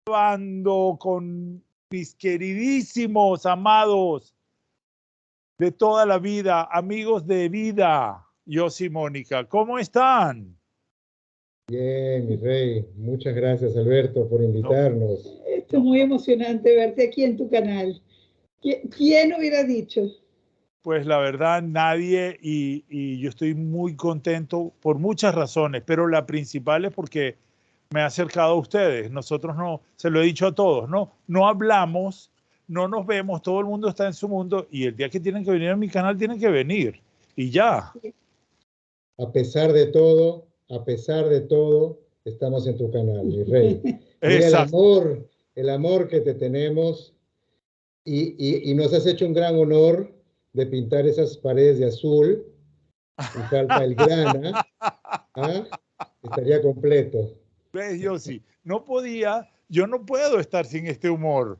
Grabando con mis queridísimos amados de toda la vida, amigos de vida, Yossi y Mónica. ¿Cómo están? Bien, mi rey. Muchas gracias, Alberto, por invitarnos. Esto es muy emocionante verte aquí en tu canal. ¿Quién hubiera dicho? Pues la verdad, nadie, y yo estoy muy contento por muchas razones, pero la principal es porque me he acercado a ustedes. Nosotros no, se lo he dicho a todos, no hablamos, no nos vemos, todo el mundo está en su mundo y el día que tienen que venir a mi canal tienen que venir y ya. A pesar de todo, estamos en tu canal, mi rey. Mira el amor que te tenemos y nos has hecho un gran honor de pintar esas paredes de azul y falta el grana. ¿Ah? Estaría completo. ¿Ves, Yossi? Yo no puedo estar sin este humor.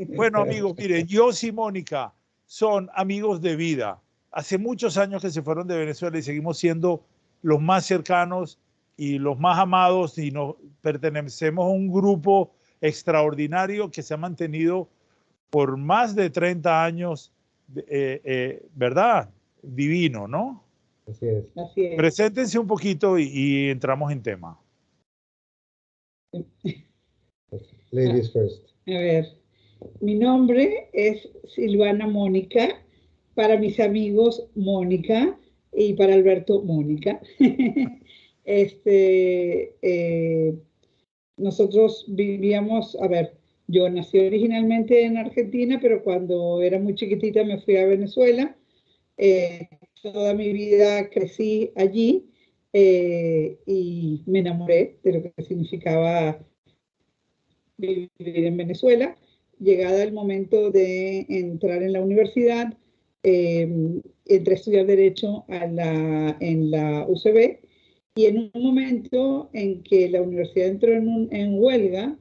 Bueno, amigos, miren, Yossi y Mónica son amigos de vida. Hace muchos años que se fueron de Venezuela y seguimos siendo los más cercanos y los más amados y nos pertenecemos a un grupo extraordinario que se ha mantenido por más de 30 años, ¿verdad? Divino, ¿no? Así es. Así es. Preséntense un poquito y entramos en tema. Ladies first. A ver, mi nombre es Silvana Mónica, para mis amigos Mónica y para Alberto Mónica. Nosotros vivíamos, a ver, yo nací originalmente en Argentina, pero cuando era muy chiquitita me fui a Venezuela. Toda mi vida crecí allí y me enamoré de lo que significaba vivir en Venezuela. Llegada el momento de entrar en la universidad, entré a estudiar Derecho en la UCB y en un momento en que la universidad entró en huelga,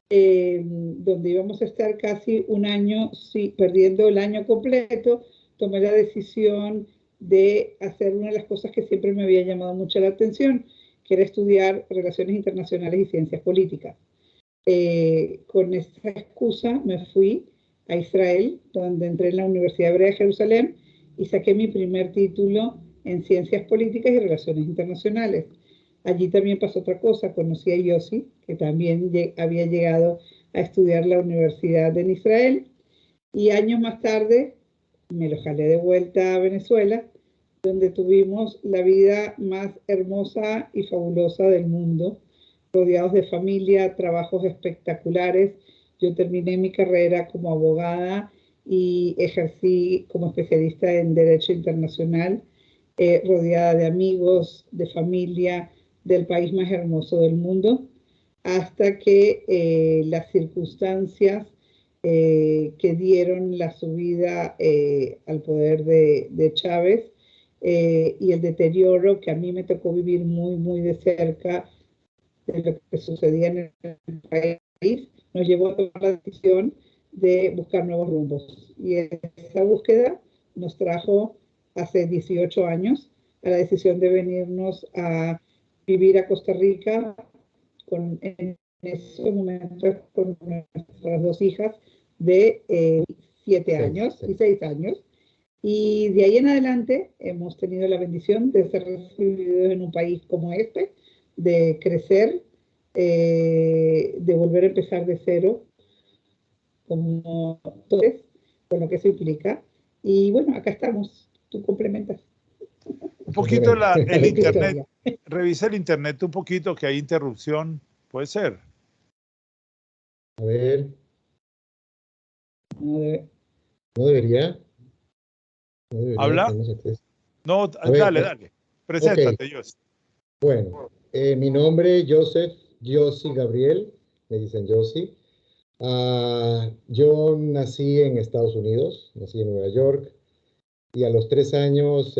donde íbamos a estar casi un año, perdiendo el año completo, tomé la decisión de hacer una de las cosas que siempre me había llamado mucho la atención, que era estudiar Relaciones Internacionales y Ciencias Políticas. Con esa excusa me fui a Israel, donde entré en la Universidad Hebrea de Jerusalén y saqué mi primer título en Ciencias Políticas y Relaciones Internacionales. Allí también pasó otra cosa, conocí a Yossi, que también había llegado a estudiar la universidad en Israel, y años más tarde me lo jalé de vuelta a Venezuela, donde tuvimos la vida más hermosa y fabulosa del mundo, rodeados de familia, trabajos espectaculares. Yo terminé mi carrera como abogada y ejercí como especialista en Derecho Internacional, rodeada de amigos, de familia, del país más hermoso del mundo, hasta que las circunstancias que dieron la subida al poder de Chávez y el deterioro que a mí me tocó vivir muy, muy de cerca de lo que sucedía en el país, nos llevó a tomar la decisión de buscar nuevos rumbos. Y esa búsqueda nos trajo hace 18 años a la decisión de venirnos a vivir a Costa Rica en ese momento con nuestras dos hijas de 7 años y 6 años. Y de ahí en adelante hemos tenido la bendición de ser recibidos en un país como este, de crecer, de volver a empezar de cero, como todos, con lo que eso implica. Y bueno, acá estamos, tú complementas. Un poquito el internet, revisa el internet un poquito, que hay interrupción, puede ser. A ver. ¿No debería? ¿Habla? No, dale. Preséntate, okay. Yossi. Bueno, mi nombre es Yossi Gabriel, me dicen Yossi. Yo nací en Estados Unidos, nací en Nueva York, y a los 3 años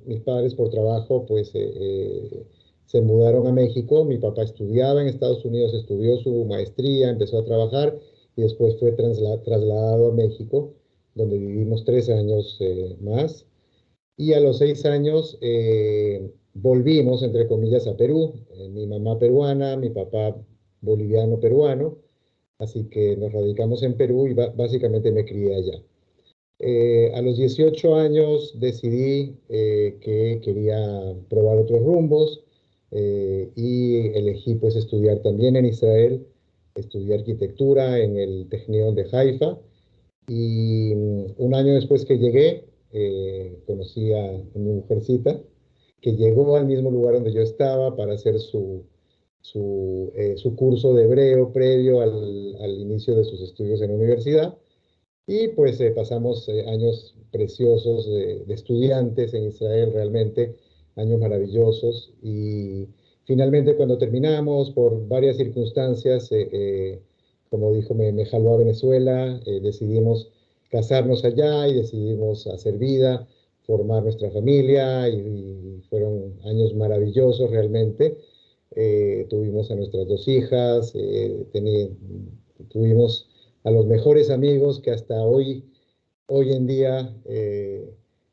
mis padres por trabajo pues se mudaron a México. Mi papá estudiaba en Estados Unidos, estudió su maestría, empezó a trabajar y después fue trasladado a México, donde vivimos 3 años más. Y a los 6 años volvimos, entre comillas, a Perú. Mi mamá peruana, mi papá boliviano-peruano. así que nos radicamos en Perú y básicamente me crié allá. A los 18 años decidí que quería probar otros rumbos y elegí pues estudiar también en Israel, estudié arquitectura en el Technion de Haifa y un año después que llegué conocí a mi mujercita que llegó al mismo lugar donde yo estaba para hacer su curso de hebreo previo al inicio de sus estudios en la universidad. Y pues pasamos años preciosos de estudiantes en Israel, realmente años maravillosos. Y finalmente cuando terminamos, por varias circunstancias, como dijo, me jaló a Venezuela, decidimos casarnos allá y decidimos hacer vida, formar nuestra familia y fueron años maravillosos realmente. Tuvimos a nuestras dos hijas, tuvimos a los mejores amigos que hasta hoy en día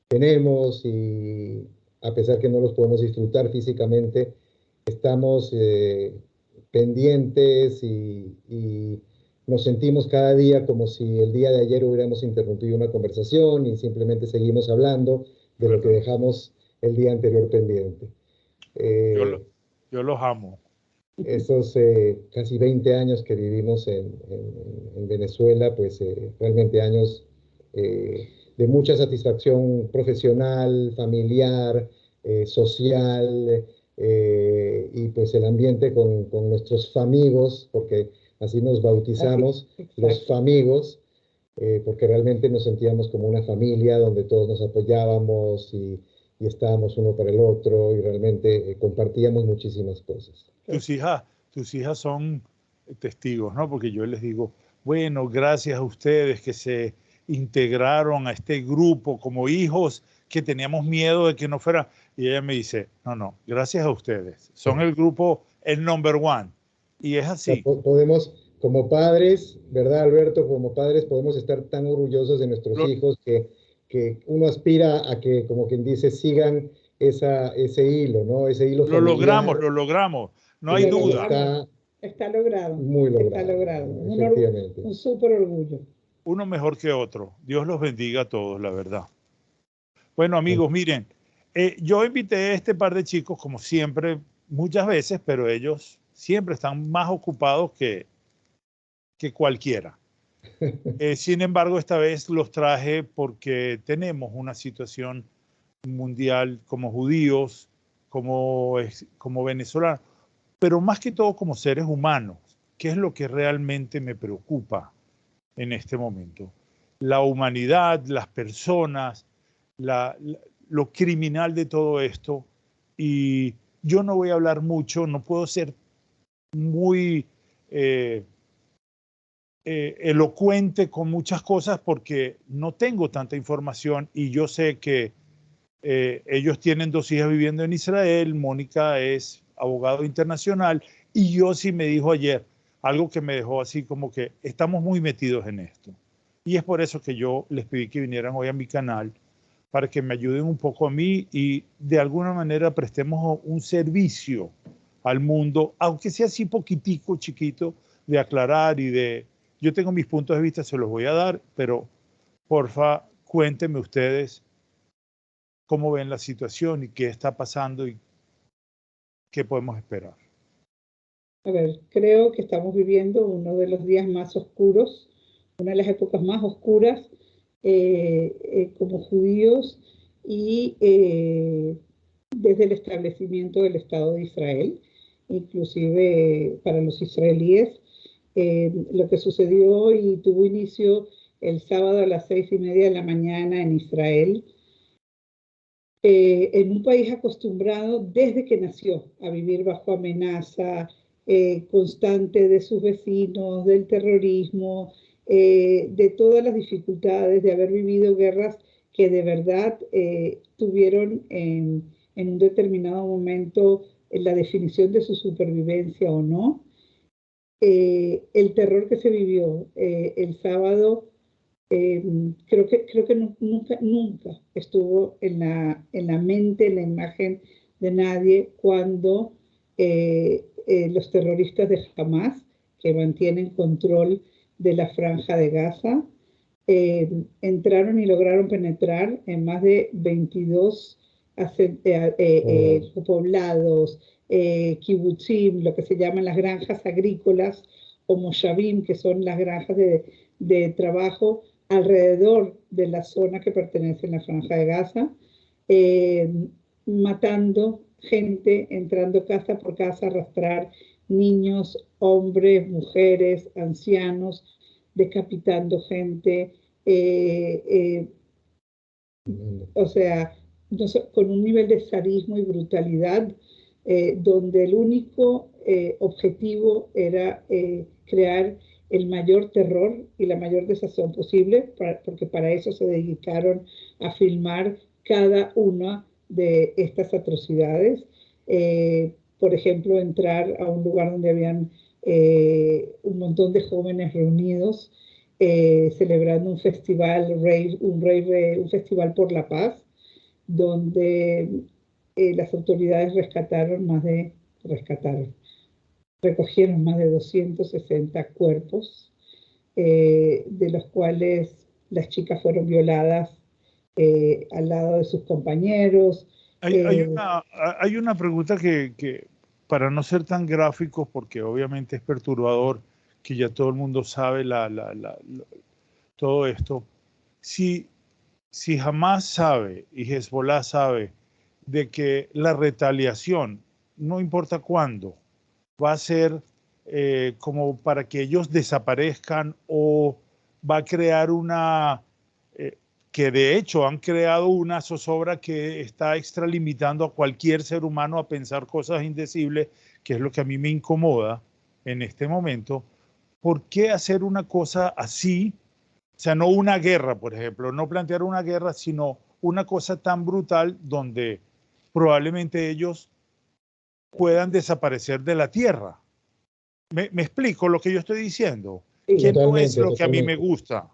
tenemos y a pesar que no los podemos disfrutar físicamente, estamos pendientes y nos sentimos cada día como si el día de ayer hubiéramos interrumpido una conversación y simplemente seguimos hablando de lo que dejamos el día anterior pendiente. Yo los amo. Esos casi 20 años que vivimos en Venezuela, pues realmente años de mucha satisfacción profesional, familiar, social, y pues el ambiente con nuestros famigos, porque así nos bautizamos, los famigos, porque realmente nos sentíamos como una familia donde todos nos apoyábamos y estábamos uno para el otro y realmente compartíamos muchísimas cosas. Tus hijas son testigos, ¿no? Porque yo les digo, bueno, gracias a ustedes que se integraron a este grupo como hijos que teníamos miedo de que no fuera. Y ella me dice, no, gracias a ustedes. Son el grupo, el number one. Y es así. O sea, podemos, como padres, ¿verdad, Alberto? Como padres podemos estar tan orgullosos de nuestros hijos que uno aspira a que, como quien dice, sigan ese hilo, ¿no? Ese hilo familiar. Lo logramos. No hay duda. Está logrado. Muy logrado. Está logrado. Efectivamente. Un súper orgullo. Uno mejor que otro. Dios los bendiga a todos, la verdad. Bueno, amigos, miren, yo invité a este par de chicos, como siempre, muchas veces, pero ellos siempre están más ocupados que cualquiera. Sin embargo, esta vez los traje porque tenemos una situación mundial como judíos, como venezolanos, pero más que todo como seres humanos, que es lo que realmente me preocupa en este momento. La humanidad, las personas, lo criminal de todo esto. Y yo no voy a hablar mucho, no puedo ser muy elocuente con muchas cosas porque no tengo tanta información y yo sé que ellos tienen 2 hijas viviendo en Israel, Mónica es abogado internacional y Yossi me dijo ayer algo que me dejó así como que estamos muy metidos en esto. Y es por eso que yo les pedí que vinieran hoy a mi canal para que me ayuden un poco a mí y de alguna manera prestemos un servicio al mundo, aunque sea así poquitico, chiquito, de aclarar y de... Yo tengo mis puntos de vista, se los voy a dar, pero porfa, cuéntenme ustedes cómo ven la situación y qué está pasando y qué podemos esperar. A ver, creo que estamos viviendo uno de los días más oscuros, una de las épocas más oscuras como judíos y desde el establecimiento del Estado de Israel, inclusive para los israelíes. Lo que sucedió y tuvo inicio el sábado a las 6:30 de la mañana en Israel, en un país acostumbrado desde que nació a vivir bajo amenaza constante de sus vecinos, del terrorismo, de todas las dificultades de haber vivido guerras que de verdad tuvieron en un determinado momento la definición de su supervivencia o no. El terror que se vivió el sábado creo que nunca estuvo en la mente, en la imagen de nadie cuando los terroristas de Hamas, que mantienen control de la Franja de Gaza, entraron y lograron penetrar en más de 22 poblados, kibutzim, lo que se llaman las granjas agrícolas, o moshavim, que son las granjas de trabajo alrededor de la zona que pertenece a la Franja de Gaza, matando gente, entrando casa por casa, arrastrar niños, hombres, mujeres, ancianos, decapitando gente, o sea, con un nivel de sadismo y brutalidad, donde el único objetivo era crear el mayor terror y la mayor desazón posible, porque para eso se dedicaron a filmar cada una de estas atrocidades. Por ejemplo, entrar a un lugar donde habían un montón de jóvenes reunidos celebrando un festival, un festival por la paz, donde las autoridades recogieron más de 260 cuerpos, de los cuales las chicas fueron violadas al lado de sus compañeros. Hay una pregunta que, para no ser tan gráficos, porque obviamente es perturbador, que ya todo el mundo sabe todo esto. Si Hamás sabe y Hezbollah sabe de que la retaliación, no importa cuándo, va a ser como para que ellos desaparezcan, o va a crear que de hecho han creado una zozobra que está extralimitando a cualquier ser humano a pensar cosas indecibles, que es lo que a mí me incomoda en este momento. ¿Por qué hacer una cosa así? O sea, no una guerra, por ejemplo, no plantear una guerra, sino una cosa tan brutal donde probablemente ellos puedan desaparecer de la tierra. ¿Me explico lo que yo estoy diciendo? Sí, Que no es totalmente, lo que a mí me totalmente. gusta,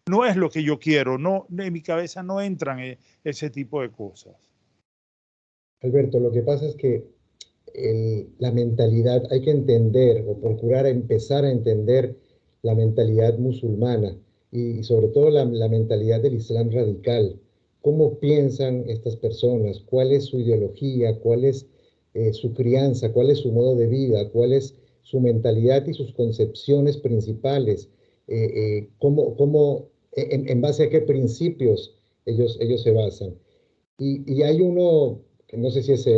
no es lo que yo quiero, no, en mi cabeza no entran ese tipo de cosas. Alberto, lo que pasa es que la mentalidad, hay que entender o procurar empezar a entender la mentalidad musulmana y sobre todo la mentalidad del Islam radical. ¿Cómo piensan estas personas? ¿Cuál es su ideología? ¿Cuál es su crianza? ¿Cuál es su modo de vida? ¿Cuál es su mentalidad y sus concepciones principales? En base a qué principios ellos se basan? Y hay uno, que no sé si es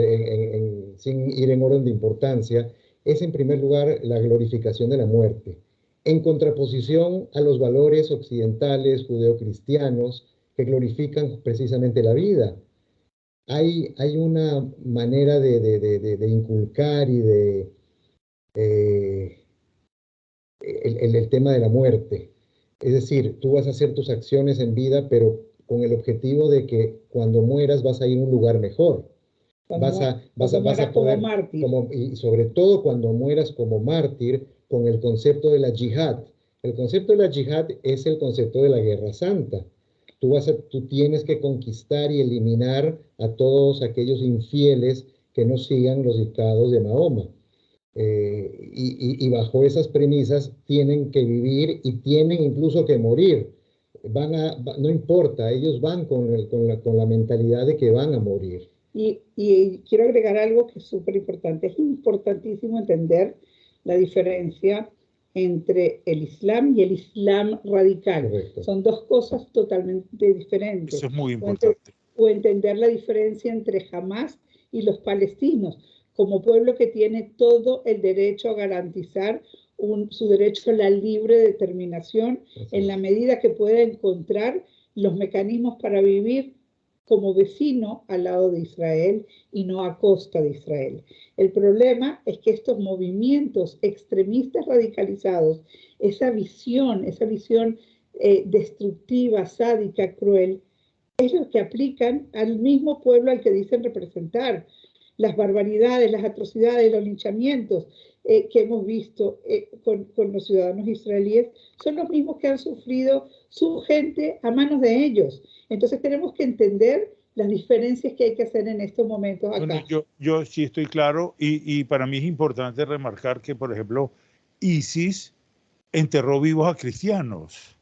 sin ir en orden de importancia, es en primer lugar la glorificación de la muerte, en contraposición a los valores occidentales, judeocristianos, que glorifican precisamente la vida. Hay una manera de inculcar y eh, el tema de la muerte. Es decir, tú vas a hacer tus acciones en vida, pero con el objetivo de que cuando mueras vas a ir a un lugar mejor. Vas a poder, como mártir. y sobre todo cuando mueras como mártir, con el concepto de la yihad. El concepto de la yihad es el concepto de la guerra santa. Tú tienes que conquistar y eliminar a todos aquellos infieles que no sigan los dictados de Mahoma. Y bajo esas premisas tienen que vivir y tienen incluso que morir. No importa, ellos van con la mentalidad de que van a morir. Y quiero agregar algo que es súper importante. Es importantísimo entender la diferencia entre el Islam y el Islam radical. Correcto. Son dos cosas totalmente diferentes. Eso es muy importante. O entender la diferencia entre Hamás y los palestinos, como pueblo que tiene todo el derecho a garantizar su derecho a la libre determinación en la medida que pueda encontrar los mecanismos para vivir como vecino al lado de Israel y no a costa de Israel. El problema es que estos movimientos extremistas radicalizados, esa visión destructiva, sádica, cruel, es lo que aplican al mismo pueblo al que dicen representar. Las barbaridades, las atrocidades, los linchamientos que hemos visto con los ciudadanos israelíes son los mismos que han sufrido su gente a manos de ellos. Entonces tenemos que entender las diferencias que hay que hacer en estos momentos acá. Bueno, yo sí estoy claro, y para mí es importante remarcar que, por ejemplo, ISIS enterró vivos a cristianos.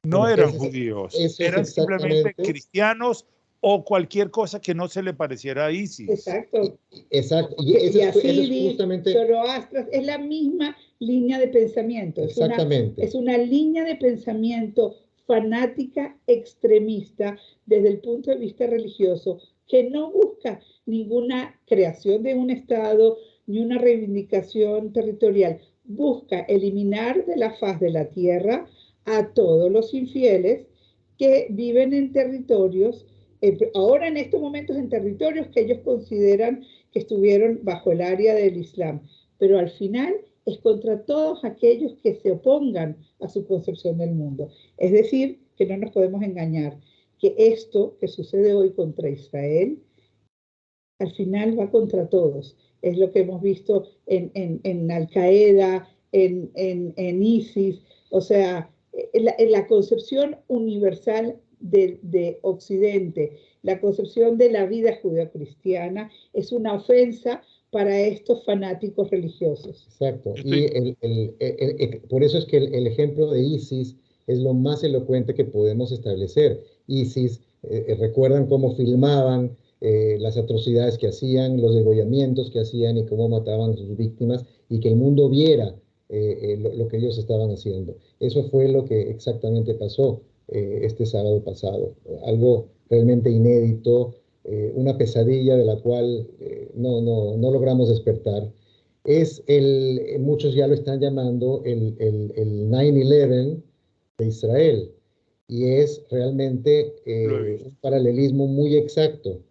No eran judíos, eran simplemente cristianos o cualquier cosa que no se le pareciera a ISIS. Exacto. Exacto. Y eso es justamente... Zoroastro, es la misma línea de pensamiento. Exactamente. Es una línea de pensamiento fanática, extremista, desde el punto de vista religioso, que no busca ninguna creación de un Estado ni una reivindicación territorial. Busca eliminar de la faz de la tierra a todos los infieles que viven en territorios, ahora en estos momentos en territorios que ellos consideran que estuvieron bajo el área del Islam, pero al final es contra todos aquellos que se opongan a su concepción del mundo. Es decir, que no nos podemos engañar, que esto que sucede hoy contra Israel, al final va contra todos. Es lo que hemos visto en Al-Qaeda, en ISIS, o sea, en la concepción universal de Occidente, la concepción de la vida judeocristiana es una ofensa para estos fanáticos religiosos. Exacto. Y por eso es que el ejemplo de ISIS es lo más elocuente que podemos establecer. ISIS, recuerdan cómo filmaban las atrocidades que hacían, los degollamientos que hacían y cómo mataban a sus víctimas, y que el mundo viera lo que ellos estaban haciendo. Eso fue lo que exactamente pasó este sábado pasado. Algo realmente inédito, una pesadilla de la cual no logramos despertar. Muchos ya lo están llamando el 9/11 de Israel, y es realmente un paralelismo muy exacto.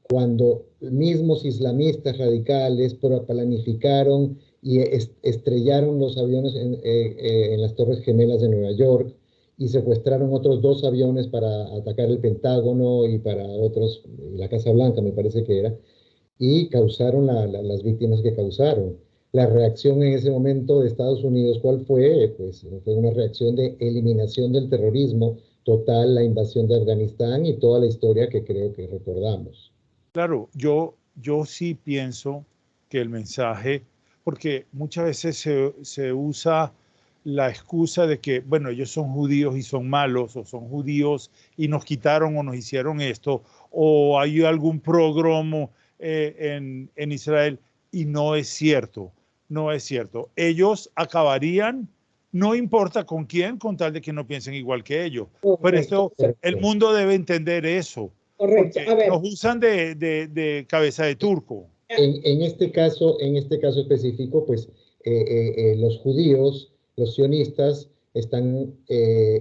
Cuando mismos islamistas radicales planificaron y estrellaron los aviones en las Torres Gemelas de Nueva York, y secuestraron otros 2 aviones para atacar el Pentágono y para otros, la Casa Blanca me parece que era, y causaron las víctimas que causaron. La reacción en ese momento de Estados Unidos, ¿cuál fue? Pues fue una reacción de eliminación del terrorismo total, la invasión de Afganistán y toda la historia que creo que recordamos. Claro, yo sí pienso que el mensaje, porque muchas veces se usa la excusa de que, bueno, ellos son judíos y son malos, o son judíos y nos quitaron o nos hicieron esto, o hay algún pogromo en Israel, y no es cierto, no es cierto. Ellos acabarían, no importa con quién, con tal de que no piensen igual que ellos. Pero esto, el mundo debe entender eso. Correcto. A ver. Nos usan de cabeza de turco. En este caso específico, pues los judíos, los sionistas, están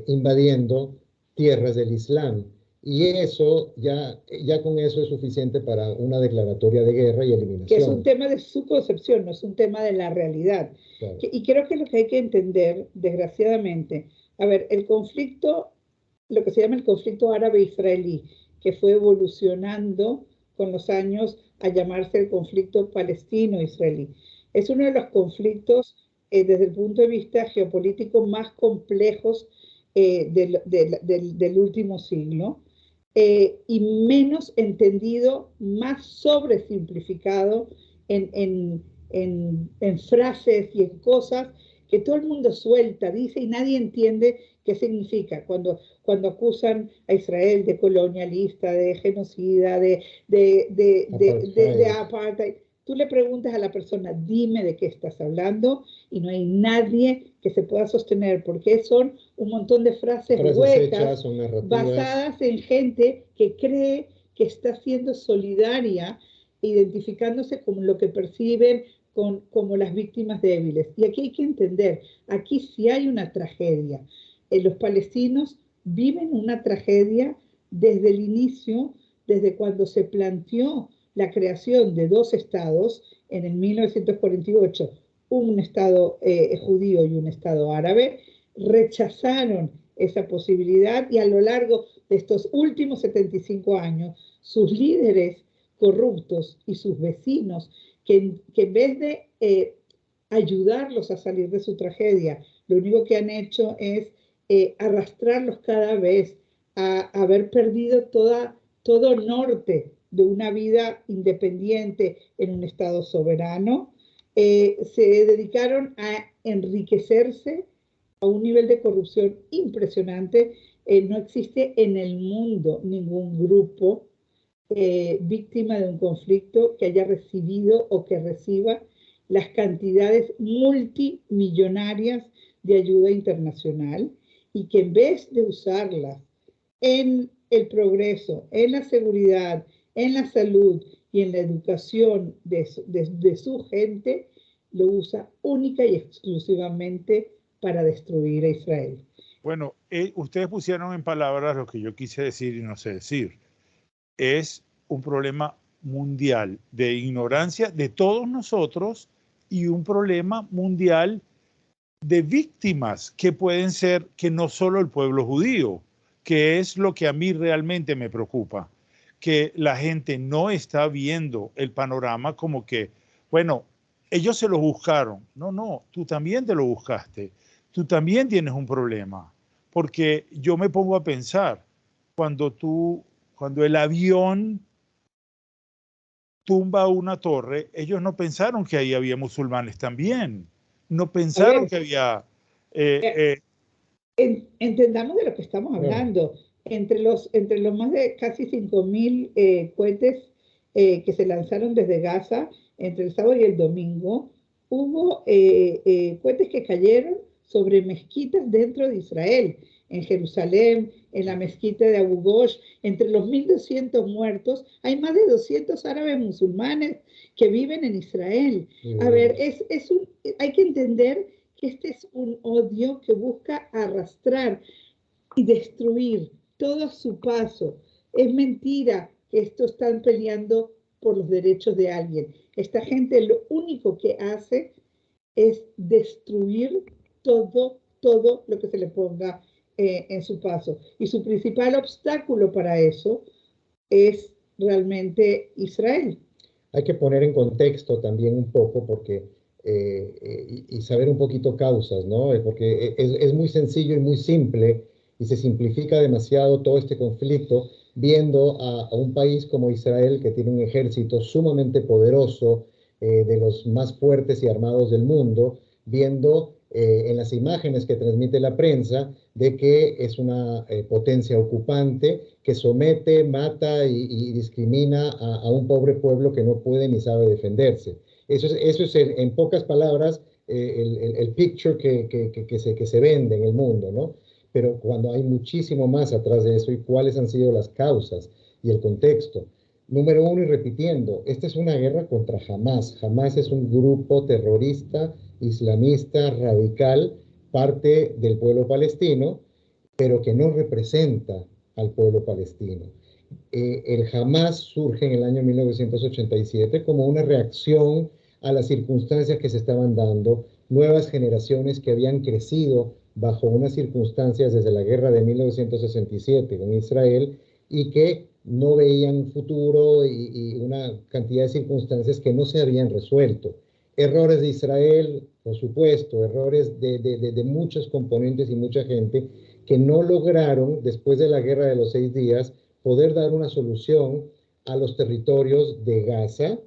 invadiendo tierras del Islam. Y eso, ya con eso es suficiente para una declaratoria de guerra y eliminación. Que es un tema de su concepción, no es un tema de la realidad. Claro. Y creo que es lo que hay que entender, desgraciadamente. A ver, el conflicto, lo que se llama el conflicto árabe-israelí, que fue evolucionando con los años a llamarse el conflicto palestino-israelí. Es uno de los conflictos, desde el punto de vista geopolítico, más complejos del último siglo, y menos entendido, más sobresimplificado en frases y en cosas que todo el mundo suelta, dice, y nadie entiende qué significa cuando acusan a Israel de colonialista, de genocida, de apartheid. Tú le preguntas a la persona, dime de qué estás hablando, y no hay nadie que se pueda sostener, porque son un montón de frases huecas, basadas en gente que cree que está siendo solidaria, identificándose con lo que perciben como las víctimas débiles. Y aquí hay que entender, aquí sí hay una tragedia. Los palestinos viven una tragedia desde el inicio, desde cuando se planteó la creación de 2 estados en el 1948, un estado judío y un estado árabe. Rechazaron esa posibilidad, y a lo largo de estos últimos 75 años, sus líderes corruptos y sus vecinos, que en vez de ayudarlos a salir de su tragedia, lo único que han hecho es arrastrarlos cada vez a haber perdido todo norte de una vida independiente en un estado soberano. se dedicaron a enriquecerse a un nivel de corrupción impresionante. No existe en el mundo ningún grupo víctima de un conflicto que haya recibido o que reciba las cantidades multimillonarias de ayuda internacional, y que en vez de usarlas en el progreso, en la seguridad, en la salud y en la educación de su gente, lo usa única y exclusivamente para destruir a Israel. Bueno, ustedes pusieron en palabras lo que yo quise decir y no sé decir. Es un problema mundial de ignorancia de todos nosotros y un problema mundial de víctimas que pueden ser que no solo el pueblo judío, que es lo que a mí realmente me preocupa, que la gente no está viendo el panorama como que, bueno, ellos se lo buscaron. No, no, tú también te lo buscaste. Tú también tienes un problema. Porque yo me pongo a pensar, cuando el avión tumba una torre, ellos no pensaron que ahí había musulmanes también. No pensaron que había... entendamos de lo que estamos hablando. Entre los más de casi 5.000 cohetes que se lanzaron desde Gaza entre el sábado y el domingo, hubo cohetes que cayeron sobre mezquitas dentro de Israel, en Jerusalén, en la mezquita de Abu Ghosh. Entre los 1.200 muertos, hay más de 200 árabes musulmanes que viven en Israel. A ver, hay que entender que este es un odio que busca arrastrar y destruir todo a su paso. Es mentira que estos están peleando por los derechos de alguien. Esta gente lo único que hace es destruir todo lo que se le ponga en su paso. Y su principal obstáculo para eso es realmente Israel. Hay que poner en contexto también un poco, porque y saber un poquito causas, ¿no? Porque es muy sencillo y muy simple, y se simplifica demasiado todo este conflicto viendo a un país como Israel, que tiene un ejército sumamente poderoso, de los más fuertes y armados del mundo, viendo en las imágenes que transmite la prensa de que es una potencia ocupante que somete, mata y discrimina a un pobre pueblo que no puede ni sabe defenderse. Eso es en pocas palabras el picture que se vende en el mundo, ¿no? Pero cuando hay muchísimo más atrás de eso, y cuáles han sido las causas y el contexto. Número uno, y repitiendo, esta es una guerra contra Hamas. Hamas es un grupo terrorista, islamista, radical, parte del pueblo palestino, pero que no representa al pueblo palestino. El Hamas surge en el año 1987 como una reacción a las circunstancias que se estaban dando, nuevas generaciones que habían crecido bajo unas circunstancias desde la guerra de 1967 con Israel, y que no veían futuro, y una cantidad de circunstancias que no se habían resuelto. Errores de Israel, por supuesto, errores de muchos componentes y mucha gente que no lograron, después de la guerra de los 6 días, poder dar una solución a los territorios de Gaza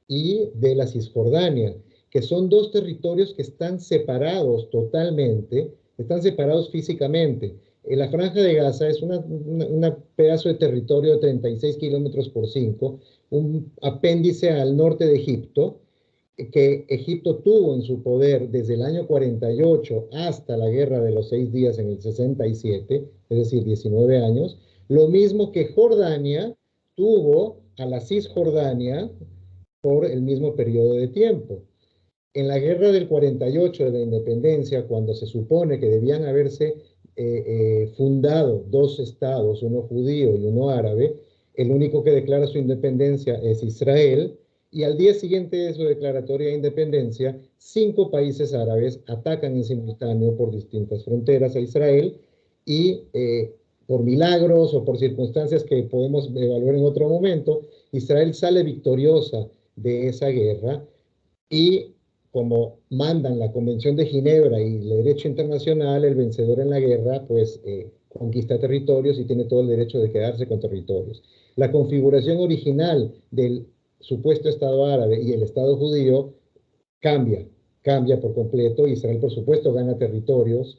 y de la Cisjordania, que son dos territorios que están separados totalmente, están separados físicamente. La Franja de Gaza es un pedazo de territorio de 36 kilómetros por 5, un apéndice al norte de Egipto, que Egipto tuvo en su poder desde el año 48 hasta la guerra de los 6 días en el 67, es decir, 19 años. Lo mismo que Jordania tuvo a la Cisjordania por el mismo periodo de tiempo. En la guerra del 48 de la independencia, cuando se supone que debían haberse fundado 2 estados, uno judío y uno árabe, el único que declara su independencia es Israel, y al día siguiente de su declaratoria de independencia, 5 países árabes atacan en simultáneo por distintas fronteras a Israel, y por milagros o por circunstancias que podemos evaluar en otro momento, Israel sale victoriosa de esa guerra, y como mandan la Convención de Ginebra y el derecho internacional, el vencedor en la guerra pues conquista territorios y tiene todo el derecho de quedarse con territorios. La configuración original del supuesto Estado árabe y el Estado judío cambia por completo. Israel, por supuesto, gana territorios,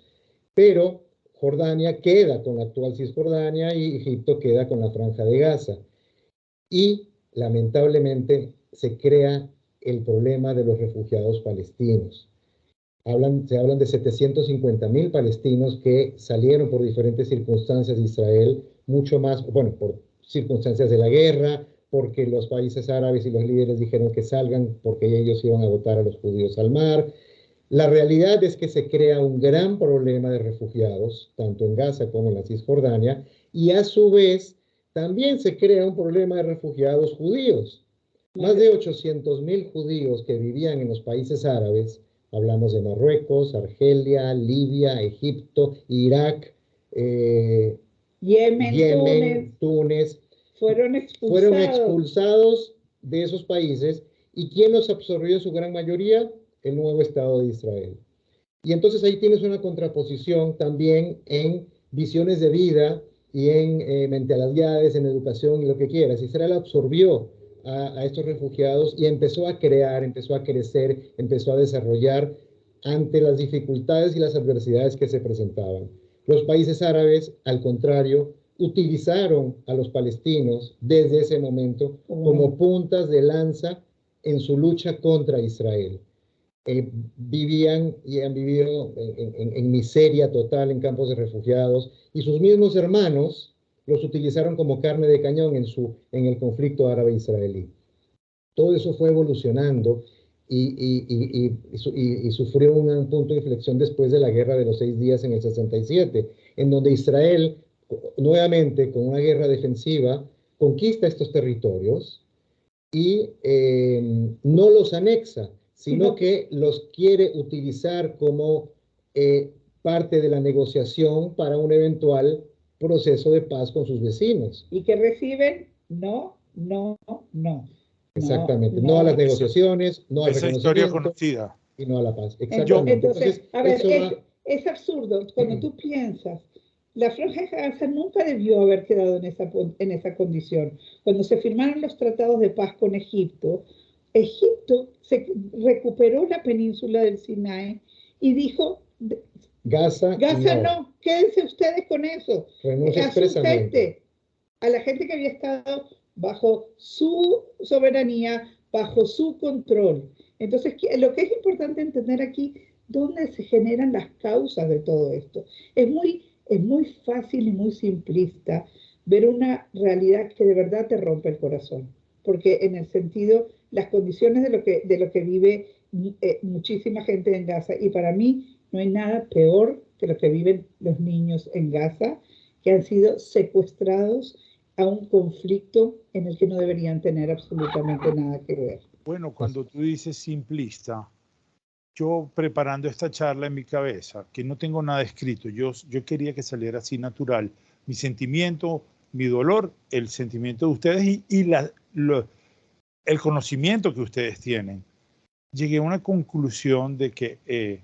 pero Jordania queda con la actual Cisjordania y Egipto queda con la Franja de Gaza. Y, lamentablemente, se crea el problema de los refugiados palestinos. Se hablan de 750.000 palestinos que salieron por diferentes circunstancias de Israel, mucho más, bueno, por circunstancias de la guerra, porque los países árabes y los líderes dijeron que salgan porque ellos iban a botar a los judíos al mar. La realidad es que se crea un gran problema de refugiados, tanto en Gaza como en la Cisjordania, y a su vez también se crea un problema de refugiados judíos. Más de 800.000 judíos que vivían en los países árabes, hablamos de Marruecos, Argelia, Libia, Egipto, Irak, Yemen, Túnez, fueron expulsados de esos países. ¿Y quién los absorbió en su gran mayoría? El nuevo Estado de Israel. Y entonces ahí tienes una contraposición también en visiones de vida y en mentalidades, en educación y lo que quieras. Israel absorbió a estos refugiados y empezó a crear, empezó a crecer, empezó a desarrollar ante las dificultades y las adversidades que se presentaban. Los países árabes, al contrario, utilizaron a los palestinos desde ese momento como puntas de lanza en su lucha contra Israel. Vivían y han vivido en miseria total en campos de refugiados, y sus mismos hermanos los utilizaron como carne de cañón en el conflicto árabe-israelí. Todo eso fue evolucionando y sufrió un punto de inflexión después de la Guerra de los 6 días en el 67, en donde Israel, nuevamente con una guerra defensiva, conquista estos territorios y no los anexa, sino que los quiere utilizar como parte de la negociación para un eventual proceso de paz con sus vecinos. Y que reciben no. Exactamente, no a las negociaciones, no al reconocimiento. Esa historia conocida. Y no a la paz. Exactamente. Entonces, a ver, es absurdo cuando tú piensas. La Franja de Gaza nunca debió haber quedado en esa condición. Cuando se firmaron los tratados de paz con Egipto, Egipto se recuperó la península del Sinaí y dijo, Gaza no, quédense ustedes con eso. Renuncia expresamente. A la gente que había estado bajo su soberanía, bajo su control. Entonces, lo que es importante entender aquí, ¿dónde se generan las causas de todo esto? Es muy fácil y muy simplista ver una realidad que de verdad te rompe el corazón, porque en el sentido, las condiciones de lo que vive muchísima gente en Gaza, y para mí no hay nada peor que lo que viven los niños en Gaza, que han sido secuestrados a un conflicto en el que no deberían tener absolutamente nada que ver. Bueno, cuando tú dices simplista, yo preparando esta charla en mi cabeza, que no tengo nada escrito, yo quería que saliera así natural, mi sentimiento, mi dolor, el sentimiento de ustedes y el conocimiento que ustedes tienen. Llegué a una conclusión de que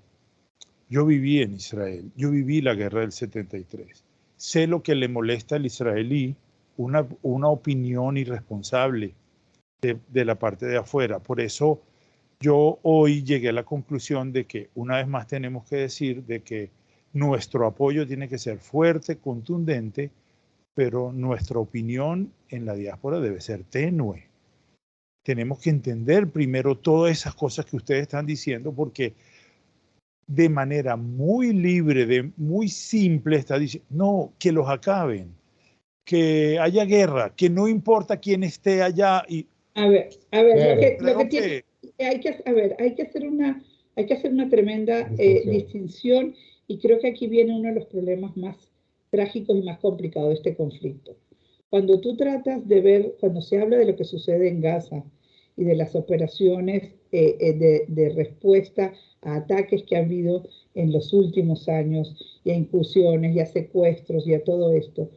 yo viví en Israel, yo viví la guerra del 73. Sé lo que le molesta al israelí, una opinión irresponsable de la parte de afuera. Por eso yo hoy llegué a la conclusión de que una vez más tenemos que decir de que nuestro apoyo tiene que ser fuerte, contundente, pero nuestra opinión en la diáspora debe ser tenue. Tenemos que entender primero todas esas cosas que ustedes están diciendo, porque de manera muy libre, muy simple, está diciendo, no, que los acaben, que haya guerra, que no importa quién esté allá. A ver, hay que hacer una tremenda distinción, y creo que aquí viene uno de los problemas más trágicos y más complicados de este conflicto. Cuando tú tratas de ver, cuando se habla de lo que sucede en Gaza y de las operaciones de respuesta a ataques que ha habido en los últimos años, y a incursiones, y a secuestros, y a todo esto,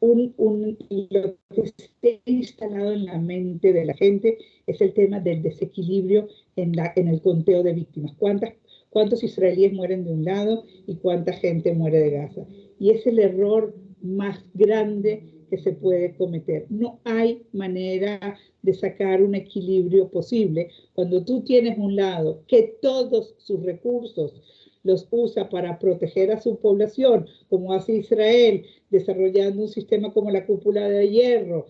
lo que esté instalado en la mente de la gente es el tema del desequilibrio en el conteo de víctimas. ¿Cuántos israelíes mueren de un lado y cuánta gente muere de Gaza? Y es el error más grande que se puede cometer. No hay manera de sacar un equilibrio posible cuando tú tienes un lado que todos sus recursos los usa para proteger a su población, como hace Israel, desarrollando un sistema como la Cúpula de Hierro,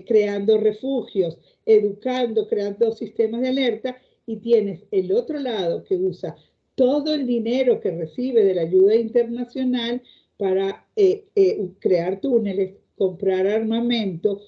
creando refugios, educando, creando sistemas de alerta, y tienes el otro lado que usa todo el dinero que recibe de la ayuda internacional para crear túneles, comprar armamento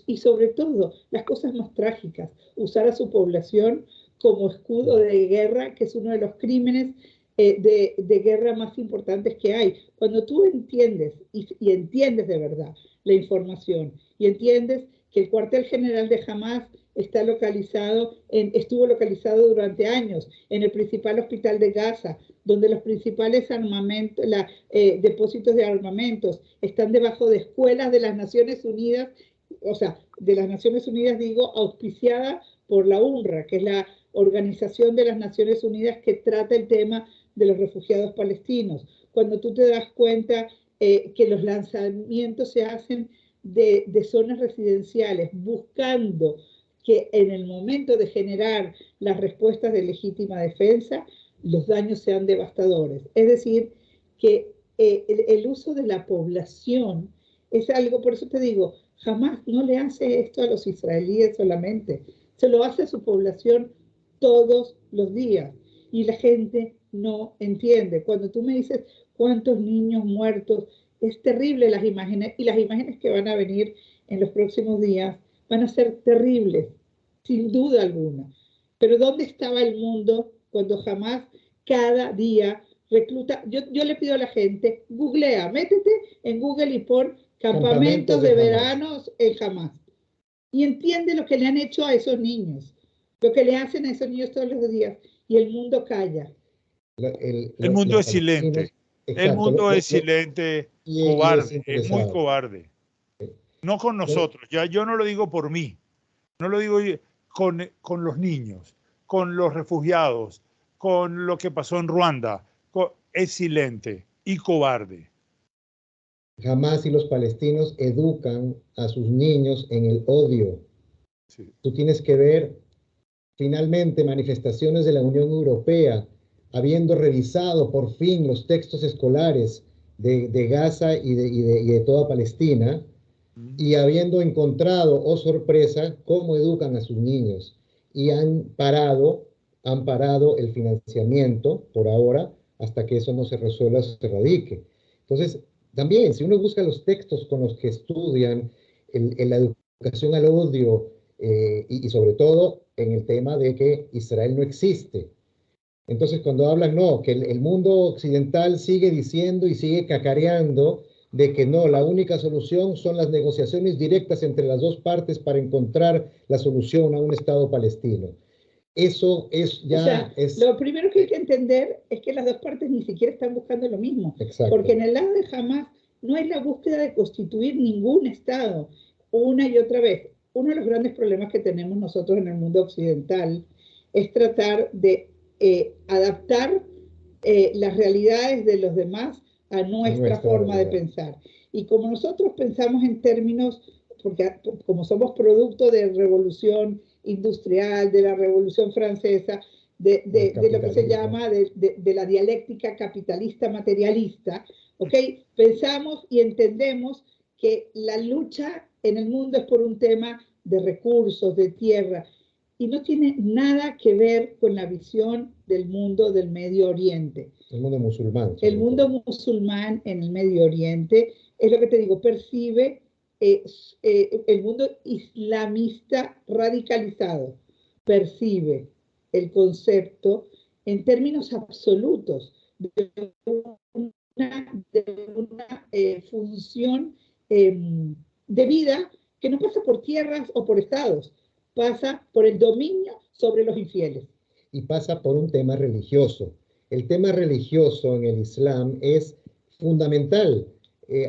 y sobre todo, las cosas más trágicas, usar a su población como escudo de guerra, que es uno de los crímenes de guerra más importantes que hay. Cuando tú entiendes, y entiendes de verdad la información, y entiendes que el cuartel general de Hamás estuvo localizado durante años en el principal hospital de Gaza, donde los principales depósitos de armamentos están debajo de escuelas de las Naciones Unidas, o sea, de las Naciones Unidas digo, auspiciada por la UNRWA, que es la Organización de las Naciones Unidas que trata el tema de los refugiados palestinos. Cuando tú te das cuenta que los lanzamientos se hacen de zonas residenciales, buscando que en el momento de generar las respuestas de legítima defensa, los daños sean devastadores. Es decir, que el uso de la población es algo, por eso te digo, jamás no le hace esto a los israelíes solamente, se lo hace a su población todos los días, y la gente no entiende. Cuando tú me dices cuántos niños muertos, es terrible las imágenes, y las imágenes que van a venir en los próximos días van a ser terribles, sin duda alguna. Pero ¿dónde estaba el mundo cuando jamás cada día recluta? Yo le pido a la gente, googlea, métete en Google y pon campamentos de veranos en Hamás, y entiende lo que le han hecho a esos niños, lo que le hacen a esos niños todos los días, y el mundo calla. El mundo es silente. El mundo es silente, cobarde, es muy cobarde. No con nosotros, ya yo no lo digo por mí, no lo digo con los niños, con los refugiados, con lo que pasó en Ruanda. Es silente y cobarde. Hamás y los palestinos educan a sus niños en el odio. Sí. Tú tienes que ver finalmente manifestaciones de la Unión Europea habiendo revisado por fin los textos escolares de Gaza y de toda Palestina, y habiendo encontrado, oh sorpresa, cómo educan a sus niños, y han parado el financiamiento por ahora hasta que eso no se resuelva, se erradique. Entonces, también, si uno busca los textos con los que estudian la educación al odio, y sobre todo en el tema de que Israel no existe. Entonces, cuando hablan, no, que el mundo occidental sigue diciendo y sigue cacareando de que no, la única solución son las negociaciones directas entre las dos partes para encontrar la solución a un Estado palestino. Eso es ya... O sea, lo primero que hay que entender es que las dos partes ni siquiera están buscando lo mismo. Exacto. Porque en el lado de Hamás no es la búsqueda de constituir ningún Estado. Una y otra vez, uno de los grandes problemas que tenemos nosotros en el mundo occidental es tratar de adaptar las realidades de los demás a nuestra forma de pensar. Y como nosotros pensamos en términos, porque como somos producto de revolución industrial, de la Revolución Francesa, de lo que se llama de la dialéctica capitalista materialista, ¿ok? Pensamos y entendemos que la lucha en el mundo es por un tema de recursos, de tierra, y no tiene nada que ver con la visión del mundo del Medio Oriente. El mundo musulmán. El mundo musulmán en el Medio Oriente, es lo que te digo, percibe el mundo islamista radicalizado, percibe el concepto en términos absolutos de una función de vida que no pasa por tierras o por estados, pasa por el dominio sobre los infieles. Y pasa por un tema religioso. El tema religioso en el Islam es fundamental.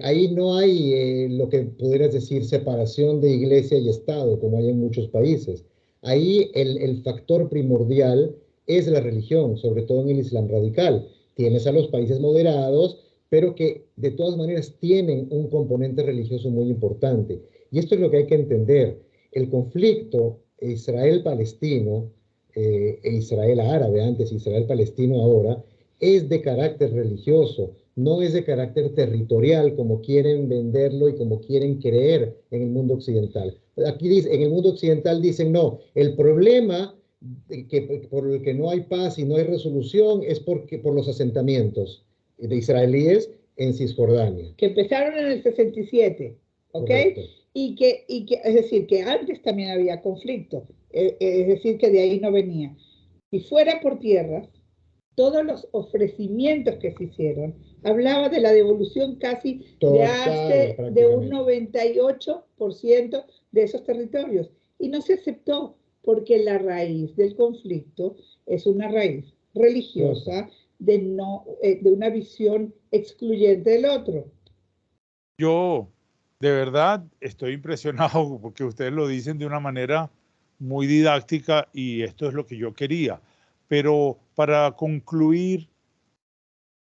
Ahí no hay lo que pudieras decir separación de iglesia y Estado, como hay en muchos países. Ahí el factor primordial es la religión, sobre todo en el Islam radical. Tienes a los países moderados pero que de todas maneras tienen un componente religioso muy importante. Y esto es lo que hay que entender. El conflicto Israel-Palestino, e Israel-Árabe antes, Israel-Palestino ahora, es de carácter religioso, no es de carácter territorial como quieren venderlo y como quieren creer en el mundo occidental. Aquí dice, en el mundo occidental dicen, no, el problema por el que no hay paz y no hay resolución es por los asentamientos de israelíes en Cisjordania. Que empezaron en el 67, ¿ok? Correcto. Y que, es decir, que antes también había conflicto, es decir, que de ahí no venía. Si fuera por tierra, todos los ofrecimientos que se hicieron, hablaba de la devolución casi de un 98% de esos territorios. Y no se aceptó, porque la raíz del conflicto es una raíz religiosa de una visión excluyente del otro. Yo, de verdad, estoy impresionado porque ustedes lo dicen de una manera muy didáctica y esto es lo que yo quería. Pero para concluir,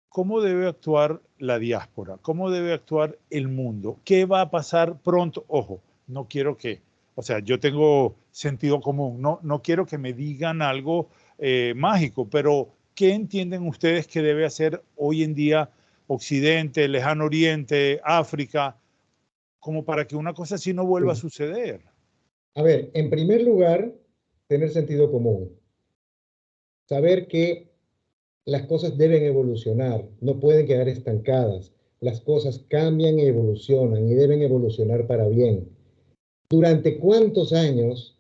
¿cómo debe actuar la diáspora? ¿Cómo debe actuar el mundo? ¿Qué va a pasar pronto? Ojo, no quiero que, o sea, yo tengo sentido común, no quiero que me digan algo mágico, pero ¿qué entienden ustedes que debe hacer hoy en día Occidente, Lejano Oriente, África, como para que una cosa así no vuelva a suceder? A ver, en primer lugar, tener sentido común. Saber que las cosas deben evolucionar, no pueden quedar estancadas. Las cosas cambian y evolucionan y deben evolucionar para bien. ¿Durante cuántos años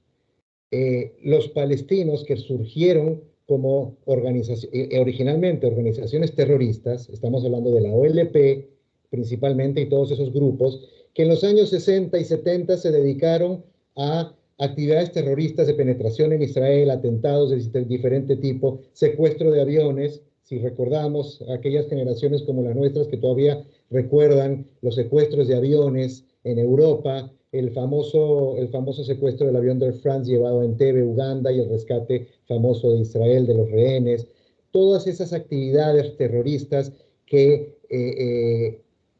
los palestinos que surgieron como originalmente organizaciones terroristas, estamos hablando de la OLP principalmente y todos esos grupos, que en los años 60 y 70 se dedicaron a actividades terroristas de penetración en Israel, atentados de diferente tipo, secuestro de aviones? Si recordamos aquellas generaciones como las nuestras que todavía recuerdan los secuestros de aviones en Europa, el famoso secuestro del avión de Air France llevado a Entebbe, Uganda, y el rescate famoso de Israel de los rehenes, todas esas actividades terroristas que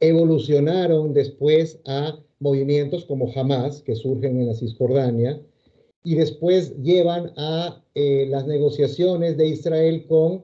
evolucionaron después a movimientos como Hamas, que surgen en la Cisjordania, y después llevan a las negociaciones de Israel con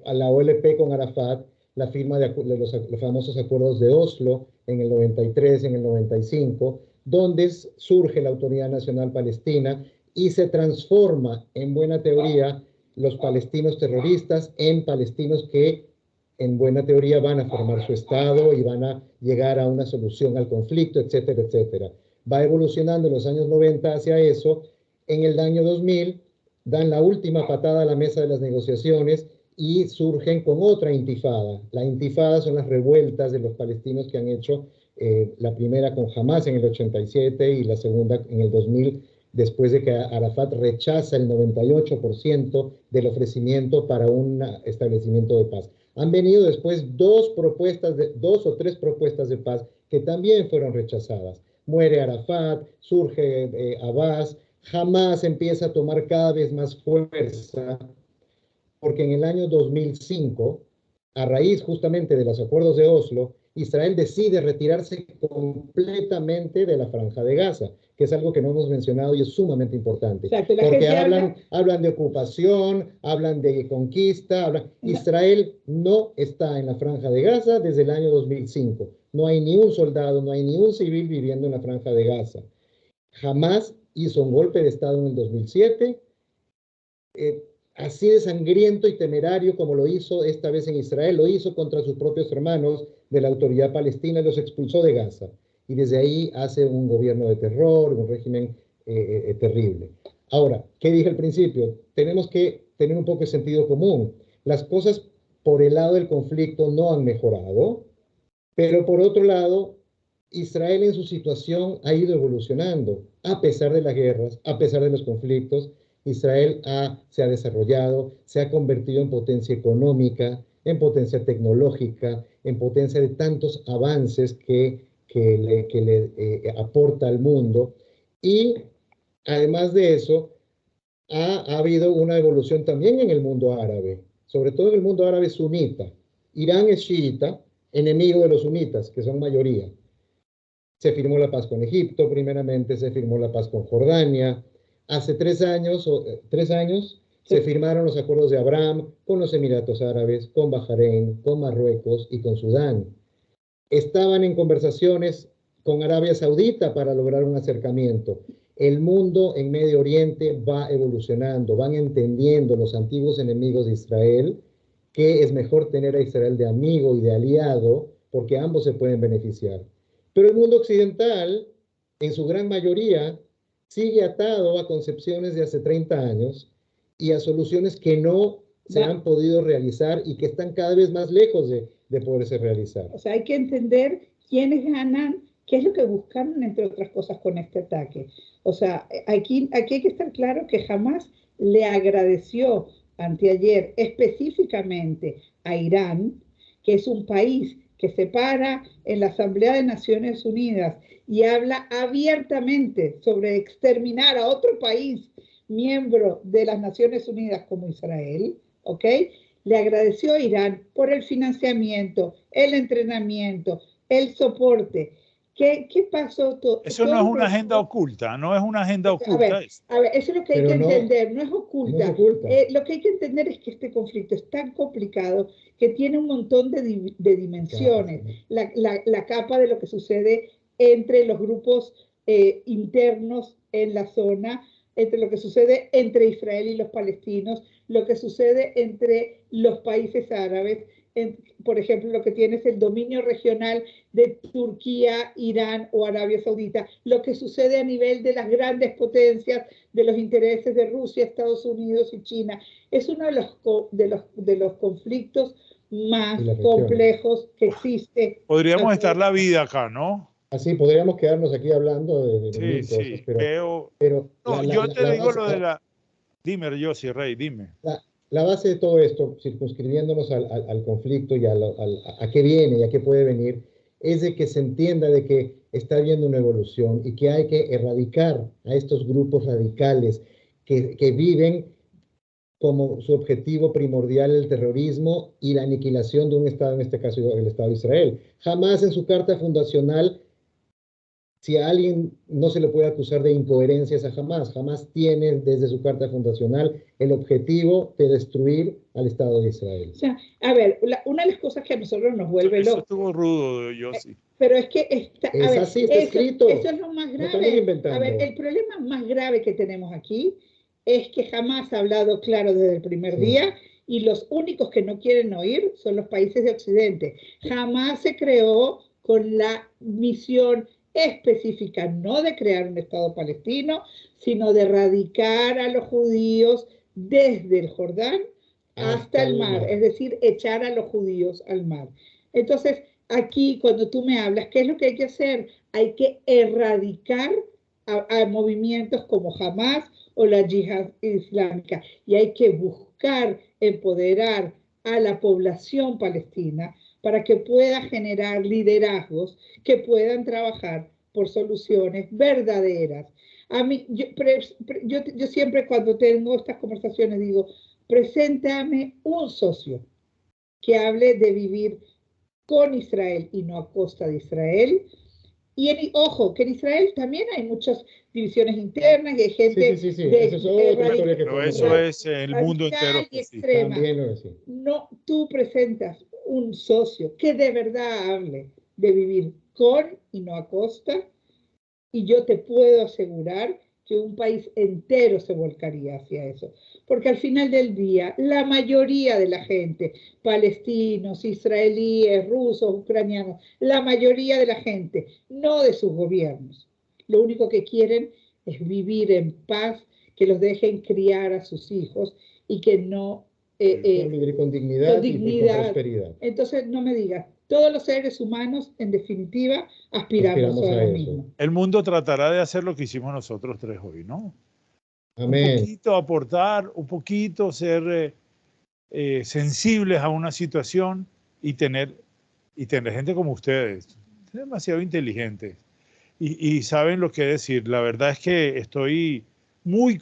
a la OLP, con Arafat, la firma de los famosos acuerdos de Oslo en el 93, en el 95, donde surge la Autoridad Nacional Palestina y se transforma, en buena teoría, los palestinos terroristas en palestinos que, en buena teoría, van a formar su Estado y van a llegar a una solución al conflicto, etcétera, etcétera. Va evolucionando en los años 90 hacia eso. En el año 2000 dan la última patada a la mesa de las negociaciones y surgen con otra intifada. La intifada son las revueltas de los palestinos que han hecho, la primera con Hamas en el 87 y la segunda en el 2000, después de que Arafat rechaza el 98% del ofrecimiento para un establecimiento de paz. Han venido después dos o tres propuestas de paz que también fueron rechazadas. Muere Arafat, surge Abbas, Hamas empieza a tomar cada vez más fuerza, porque en el año 2005, a raíz justamente de los acuerdos de Oslo, Israel decide retirarse completamente de la Franja de Gaza, que es algo que no hemos mencionado y es sumamente importante. Exacto, porque hablan de ocupación, hablan de conquista, Israel no está en la Franja de Gaza desde el año 2005. No hay ni un soldado, no hay ni un civil viviendo en la Franja de Gaza. Jamás hizo un golpe de Estado en el 2007, así de sangriento y temerario como lo hizo esta vez en Israel, lo hizo contra sus propios hermanos de la Autoridad Palestina y los expulsó de Gaza. Y desde ahí hace un gobierno de terror, un régimen terrible. Ahora, ¿qué dije al principio? Tenemos que tener un poco de sentido común. Las cosas por el lado del conflicto no han mejorado, pero por otro lado, Israel en su situación ha ido evolucionando, a pesar de las guerras, a pesar de los conflictos. Israel se ha desarrollado, se ha convertido en potencia económica, en potencia tecnológica, en potencia de tantos avances que le aporta al mundo. Y además de eso, ha habido una evolución también en el mundo árabe, sobre todo en el mundo árabe sunita. Irán es chiita, enemigo de los sunitas, que son mayoría. Se firmó la paz con Egipto, primeramente se firmó la paz con Jordania. Hace 3 años, se firmaron los acuerdos de Abraham con los Emiratos Árabes, con Bahrein, con Marruecos y con Sudán. Estaban en conversaciones con Arabia Saudita para lograr un acercamiento. El mundo en Medio Oriente va evolucionando, van entendiendo los antiguos enemigos de Israel que es mejor tener a Israel de amigo y de aliado porque ambos se pueden beneficiar. Pero el mundo occidental, en su gran mayoría, sigue atado a concepciones de hace 30 años y a soluciones que no se han podido realizar y que están cada vez más lejos de poderse realizar. O sea, hay que entender quiénes ganan, qué es lo que buscaron, entre otras cosas, con este ataque. O sea, aquí hay que estar claro que jamás le agradeció anteayer específicamente a Irán, que es un país que se para en la Asamblea de Naciones Unidas y habla abiertamente sobre exterminar a otro país miembro de las Naciones Unidas como Israel, ¿ok? Le agradeció a Irán por el financiamiento, el entrenamiento, el soporte. ¿Qué pasó? Eso no es una agenda oculta, no es una agenda oculta. A ver, eso es lo que hay que entender, no es oculta. No es oculta. Lo que hay que entender es que este conflicto es tan complicado que tiene un montón de dimensiones. La capa de lo que sucede entre los grupos internos en la zona, entre lo que sucede entre Israel y los palestinos, lo que sucede entre los países árabes, por ejemplo, lo que tiene es el dominio regional de Turquía, Irán o Arabia Saudita, lo que sucede a nivel de las grandes potencias, de los intereses de Rusia, Estados Unidos y China. Es uno de los conflictos más complejos que existe. Podríamos estar la vida acá, ¿no? Así podríamos quedarnos aquí hablando de mil cosas, pero no, yo te digo lo de la... Dime, Yossi, Rey, dime. La base de todo esto, circunscribiéndonos al conflicto y a qué viene y a qué puede venir, es de que se entienda de que está habiendo una evolución y que hay que erradicar a estos grupos radicales que viven como su objetivo primordial el terrorismo y la aniquilación de un Estado, en este caso el Estado de Israel. Jamás en su carta fundacional, si a alguien no se le puede acusar de incoherencias a Hamás, Hamás tiene desde su carta fundacional el objetivo de destruir al Estado de Israel. O sea, a ver, una de las cosas que a nosotros nos vuelve locos. Eso estuvo rudo, Yossi. Pero es que está escrito. Eso es lo más grave. No, a ver, el problema más grave que tenemos aquí es que Hamás ha hablado claro desde el primer día y los únicos que no quieren oír son los países de Occidente. Hamás se creó con la misión específica, no de crear un Estado palestino, sino de erradicar a los judíos desde el Jordán hasta el mar, es decir, echar a los judíos al mar. Entonces, aquí cuando tú me hablas, ¿qué es lo que hay que hacer? Hay que erradicar a movimientos como Hamás o la Yihad Islámica y hay que buscar empoderar a la población palestina para que pueda generar liderazgos que puedan trabajar por soluciones verdaderas. A mí, yo siempre cuando tengo estas conversaciones digo, preséntame un socio que hable de vivir con Israel y no a costa de Israel. Y ojo, que en Israel también hay muchas divisiones internas y hay gente pero eso es el mundo entero. No, tú presentas un socio que de verdad hable de vivir con y no a costa, y yo te puedo asegurar que un país entero se volcaría hacia eso. Porque al final del día, la mayoría de la gente, palestinos, israelíes, rusos, ucranianos, la mayoría de la gente, no de sus gobiernos, lo único que quieren es vivir en paz, que los dejen criar a sus hijos y que no... con dignidad y con prosperidad. Entonces, no me digas, todos los seres humanos, en definitiva, aspiramos a lo mismo. El mundo tratará de hacer lo que hicimos nosotros tres hoy, ¿no? Amén. Un poquito aportar, un poquito ser sensibles a una situación y tener gente como ustedes, demasiado inteligentes y saben lo que decir. La verdad es que estoy muy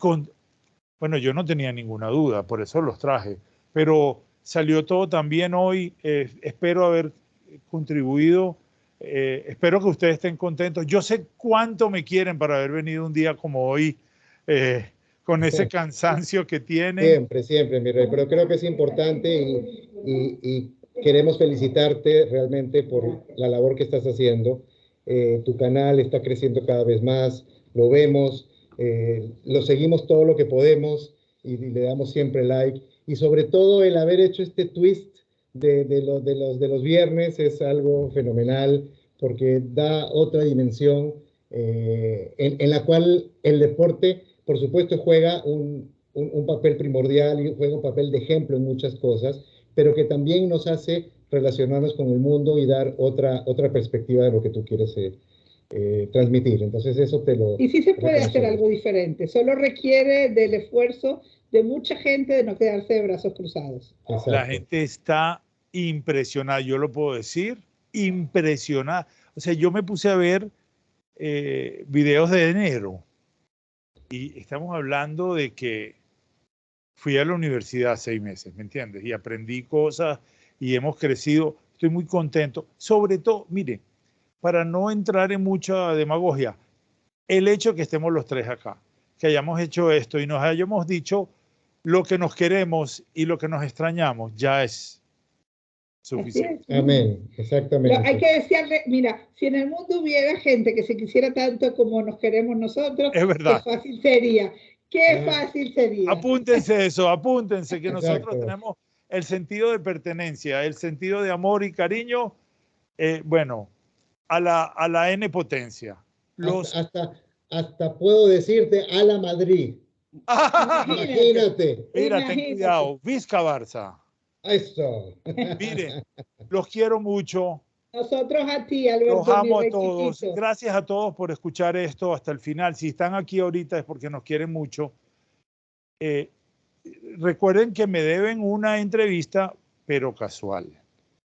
bueno, yo no tenía ninguna duda, por eso los traje, pero salió todo también hoy. Espero haber contribuido. Espero que ustedes estén contentos. Yo sé cuánto me quieren para haber venido un día como hoy, con ese cansancio que tienen. Siempre, siempre, mi rey, pero creo que es importante y queremos felicitarte realmente por la labor que estás haciendo. Tu canal está creciendo cada vez más, lo vemos, lo seguimos todo lo que podemos y le damos siempre like. Y sobre todo el haber hecho este twist de los viernes es algo fenomenal porque da otra dimensión en la cual el deporte, por supuesto, juega un papel primordial y juega un papel de ejemplo en muchas cosas, pero que también nos hace relacionarnos con el mundo y dar otra perspectiva de lo que tú quieres transmitir. Entonces eso te lo... Y sí se puede hacer algo diferente, solo requiere del esfuerzo de mucha gente de no quedarse de brazos cruzados. Exacto. La gente está impresionada, yo lo puedo decir, impresionada. O sea, yo me puse a ver videos de enero y estamos hablando de que fui a la universidad 6 meses, ¿me entiendes? Y aprendí cosas y hemos crecido. Estoy muy contento. Sobre todo, mire, para no entrar en mucha demagogia, el hecho que estemos los tres acá, que hayamos hecho esto y nos hayamos dicho lo que nos queremos y lo que nos extrañamos, ya es suficiente. Amén, exactamente. Hay que decirle, mira, si en el mundo hubiera gente que se quisiera tanto como nos queremos nosotros, Es verdad. qué fácil sería. Qué fácil sería. Apúntense eso, apúntense que nosotros Exacto. tenemos el sentido de pertenencia, el sentido de amor y cariño, bueno, a la N potencia. Hasta puedo decirte a la Madrid. Imagínate. Mira, ten cuidado. Vizca Barça. Eso. Miren, los quiero mucho. Nosotros a ti, Alberto. Los amo a todos. Gracias a todos por escuchar esto hasta el final. Si están aquí ahorita es porque nos quieren mucho. Recuerden que me deben una entrevista, pero casual.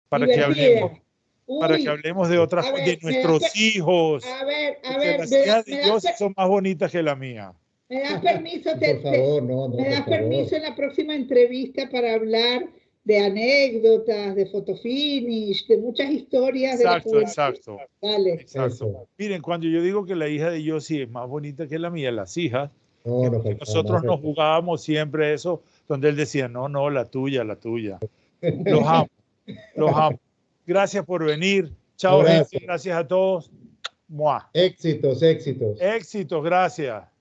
Para que hablemos de otras, de nuestros hijos. A ver, las hijas de Dios son más bonitas que la mía. ¿Me das permiso? Por favor, ¿Me das permiso en la próxima entrevista para hablar de anécdotas, de fotofinish, de muchas historias? Exacto. Vale. Exacto. Miren, cuando yo digo que la hija de Yossi es más bonita que la mía, las hijas, nosotros nos jugábamos siempre eso, donde él decía, no, la tuya. Los amo, los amo. Gracias por venir. Chao, gente. Gracias a todos. Éxitos. Éxitos, gracias.